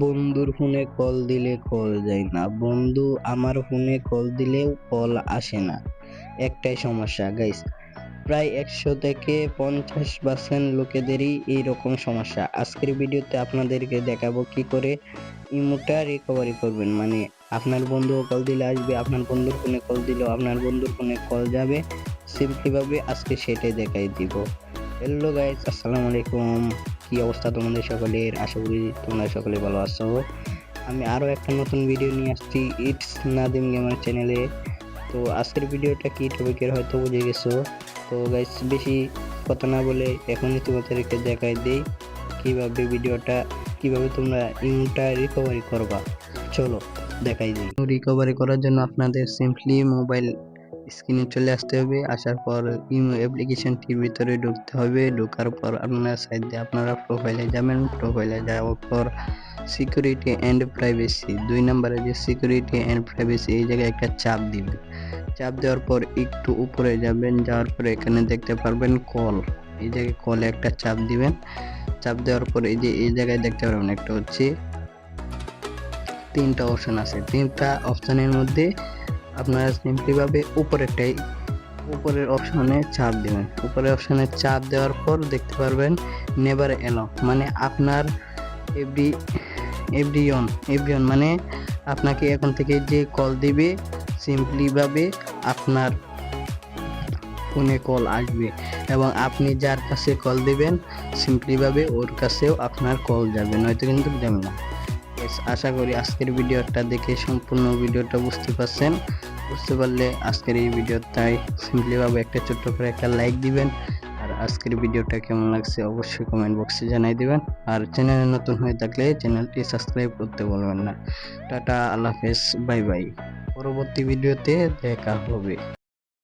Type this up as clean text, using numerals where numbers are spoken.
বন্ধুর ফোনে কল দিলে কল যায় না, বন্ধু আমার ফোনে কল দিলেও কল আসে না। একটাই সমস্যা গাইস, প্রায় 100 থেকে 50% লোকেদেরই এইরকম সমস্যা। আজকের ভিডিওতে আপনাদেরকে দেখাবো কি করে ইমোটা রিকভারি করবেন, মানে আপনার বন্ধু কল দিলে আসবে, আপনার বন্ধুর ফোনে কল দিলেও আপনার বন্ধুর ফোনে কল যাবে। সিম্পলি ভাবে আজকে সেটাই দেখাই দিব। হ্যালো গাইস, আসসালামু আলাইকুম। কি অবস্থা তোমাদের সকলের? আশা করি তোমরা সকলে ভালো আছো। আমি আরো একটা নতুন ভিডিও নিয়ে আসছি ইটস নাদিম গেমার চ্যানেলে। তো আজকের ভিডিওটা কি টপিকের হয়তো বুঝে গেছো। তো গাইস বেশি কথা না বলে এখনই তোমাদেরকে দেখাই দেই কিভাবে তোমরা ইমোটা রিকভারি করবা। চলো দেখাই দিই। রিকভারি করার জন্য আপনাদের সিম্পলি মোবাইল স্ক্রিনে চলে আসতে হবে। আসার পর ইমো অ্যাপ্লিকেশনটির ভিতরে ঢুকতে হবে। ঢোকার পর আপনার সাইডে আপনারা প্রোফাইলে যাবেন। প্রোফাইলে যাওয়ার পর সিকিউরিটি অ্যান্ড প্রাইভেসি 2 নম্বরে যে সিকিউরিটি অ্যান্ড প্রাইভেসি এই জায়গায় একটা চাপ দিবেন। চাপ দেওয়ার পর একটু উপরে যাবেন, যাওয়ার পরে এখানে দেখতে পারবেন কল। এই জায়গায় কলে একটা চাপ দিবেন। চাপ দেওয়ার পর এই যে এই জায়গায় দেখতে পারবেন একটা হচ্ছে 3টা অপশন আছে। 3টা অপশনের মধ্যে আপনারা সিম্পলি ভাবে উপরের অপশনে চাপ দিবেন। উপরের অপশনে চাপ দেওয়ার পর দেখতে পারবেন নেভার এলাও, মানে আপনার এভরিওয়ান মানে আপনাকে এখন থেকে যে কল দিবে সিম্পলি ভাবে আপনার ফোনে কল আসবে এবং আপনি যার কাছে কল দিবেন সিম্পলি ভাবে ওর কাছেও আপনার কল যাবে, নয়তো কিন্তু যাবে না। আশা করি আজকের ভিডিওটা দেখে সম্পূর্ণ ভিডিওটা বুঝতে পারছেন। বুঝতে পারলে আজকের এই ভিডিওটাই সিম্পলি ভাবে একটা ছোট্ট করে একটা লাইক দিবেন। আর আজকের ভিডিওটা কেমন লাগছে অবশ্যই কমেন্ট বক্সে জানাই দিবেন। আর চ্যানেলে নতুন হয়ে থাকলে চ্যানেলটি সাবস্ক্রাইব করতে বলবেন না। টাটা, আল্লাহ হাফেজ, বাই বাই। পরবর্তী ভিডিওতে দেখা হবে।